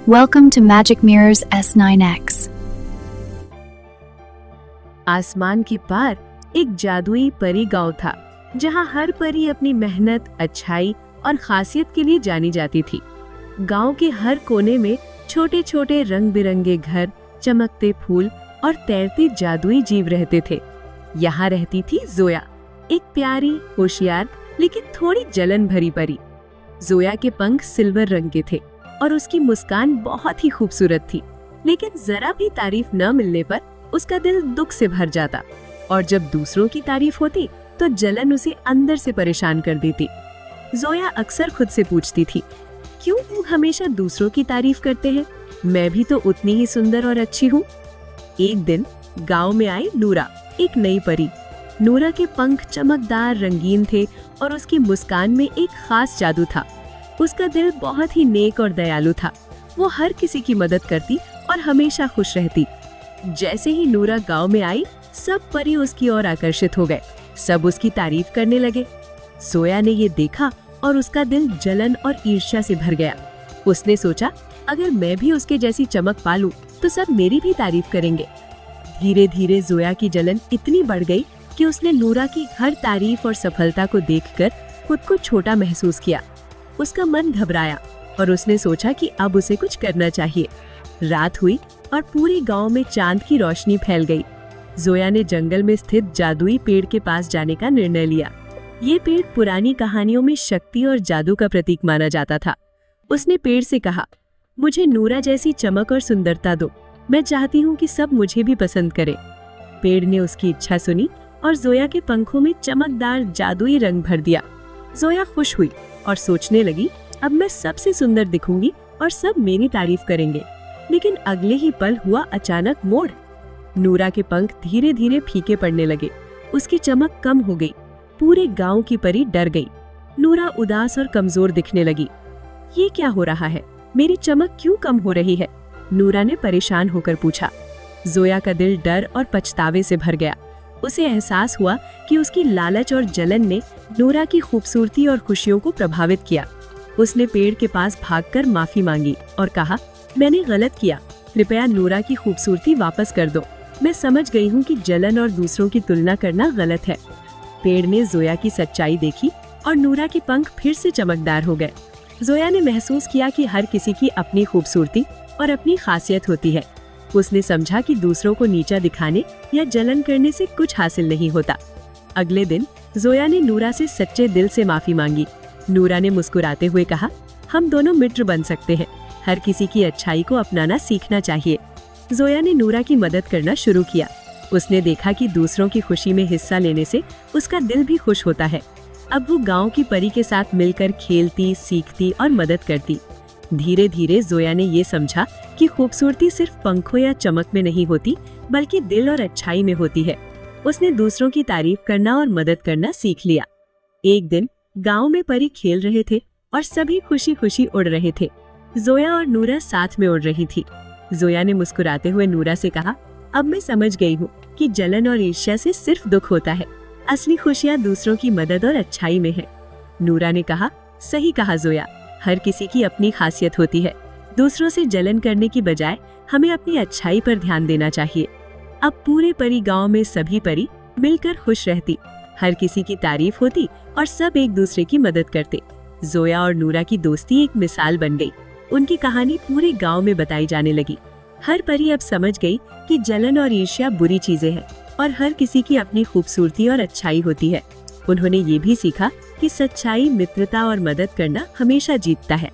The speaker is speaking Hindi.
Welcome to Magic Mirrors S9X. आसमान के पार एक जादुई परी गांव था, जहां हर परी अपनी मेहनत, अच्छाई और खासियत के लिए जानी जाती थी। गांव के हर कोने में छोटे छोटे रंग बिरंगे घर, चमकते फूल और तैरते जादुई जीव रहते थे। यहाँ रहती थी जोया, एक प्यारी, होशियार लेकिन थोड़ी जलन भरी परी। जोया के पंख सिल्वर रंग के थे और उसकी मुस्कान बहुत ही खूबसूरत थी, लेकिन जरा भी तारीफ न मिलने पर उसका दिल दुख से भर जाता और जब दूसरों की तारीफ होती तो जलन उसे अंदर से परेशान कर देती। जोया अक्सर खुद से पूछती थी, क्यों लोग हमेशा दूसरों की तारीफ करते हैं? मैं भी तो उतनी ही सुंदर और अच्छी हूँ। एक दिन गांव में आई नूरा, एक नई परी। नूरा के पंख चमकदार, रंगीन थे और उसकी मुस्कान में एक खास जादू था। उसका दिल बहुत ही नेक और दयालु था। वो हर किसी की मदद करती और हमेशा खुश रहती। जैसे ही नूरा गांव में आई, सब परी उसकी ओर आकर्षित हो गए। सब उसकी तारीफ करने लगे। जोया ने ये देखा और उसका दिल जलन और ईर्ष्या से भर गया। उसने सोचा, अगर मैं भी उसके जैसी चमक पा लूं, तो सब मेरी भी तारीफ करेंगे। धीरे धीरे जोया की जलन इतनी बढ़ गई कि उसने नूरा की हर तारीफ और सफलता को देखकर खुद को छोटा महसूस किया। उसका मन घबराया और उसने सोचा कि अब उसे कुछ करना चाहिए। रात हुई और पूरे गांव में चांद की रोशनी फैल गई। जोया ने जंगल में स्थित जादुई पेड़ के पास जाने का निर्णय लिया। ये पेड़ पुरानी कहानियों में शक्ति और जादू का प्रतीक माना जाता था। उसने पेड़ से कहा, मुझे नूरा जैसी चमक और सुंदरता दो। मैं चाहती हूँ कि सब मुझे भी पसंद करें। पेड़ ने उसकी इच्छा सुनी और जोया के पंखों में चमकदार जादुई रंग भर दिया। जोया खुश हुई और सोचने लगी, अब मैं सबसे सुंदर दिखूंगी और सब मेरी तारीफ करेंगे। लेकिन अगले ही पल हुआ अचानक मोड़। नूरा के पंख धीरे धीरे फीके पड़ने लगे। उसकी चमक कम हो गई। पूरे गांव की परी डर गई। नूरा उदास और कमजोर दिखने लगी। ये क्या हो रहा है? मेरी चमक क्यों कम हो रही है? नूरा ने परेशान होकर पूछा। जोया का दिल डर और पछतावे से भर गया। उसे एहसास हुआ कि उसकी लालच और जलन ने नूरा की खूबसूरती और खुशियों को प्रभावित किया। उसने पेड़ के पास भागकर माफी मांगी और कहा, मैंने गलत किया। कृपया नूरा की खूबसूरती वापस कर दो। मैं समझ गई हूँ कि जलन और दूसरों की तुलना करना गलत है। पेड़ ने जोया की सच्चाई देखी और नूरा के पंख फिर से चमकदार हो गए। जोया ने महसूस किया कि हर किसी की अपनी खूबसूरती और अपनी खासियत होती है। उसने समझा कि दूसरों को नीचा दिखाने या जलन करने से कुछ हासिल नहीं होता। अगले दिन जोया ने नूरा से सच्चे दिल से माफी मांगी। नूरा ने मुस्कुराते हुए कहा, हम दोनों मित्र बन सकते हैं। हर किसी की अच्छाई को अपनाना सीखना चाहिए। जोया ने नूरा की मदद करना शुरू किया। उसने देखा कि दूसरों की खुशी में हिस्सा लेने से उसका दिल भी खुश होता है। अब वो गांव की परी के साथ मिलकर खेलती, सीखती और मदद करती। धीरे धीरे जोया ने ये समझा कि खूबसूरती सिर्फ पंखों या चमक में नहीं होती, बल्कि दिल और अच्छाई में होती है। उसने दूसरों की तारीफ करना और मदद करना सीख लिया। एक दिन गांव में परी खेल रहे थे और सभी खुशी खुशी उड़ रहे थे। जोया और नूरा साथ में उड़ रही थी। जोया ने मुस्कुराते हुए नूरा से कहा, अब मैं समझ गई हूँ कि जलन और ईर्ष्या से सिर्फ दुख होता है। असली खुशियाँ दूसरों की मदद और अच्छाई में है। नूरा ने कहा, सही कहा जोया, हर किसी की अपनी खासियत होती है। दूसरों से जलन करने की बजाय हमें अपनी अच्छाई पर ध्यान देना चाहिए। अब पूरे परी गांव में सभी परी मिलकर खुश रहती। हर किसी की तारीफ होती और सब एक दूसरे की मदद करते। जोया और नूरा की दोस्ती एक मिसाल बन गई। उनकी कहानी पूरे गांव में बताई जाने लगी। हर परी अब समझ गई कि जलन और ईर्ष्या बुरी चीजें हैं और हर किसी की अपनी खूबसूरती और अच्छाई होती है। उन्होंने ये भी सीखा कि सच्चाई, मित्रता और मदद करना हमेशा जीतता है।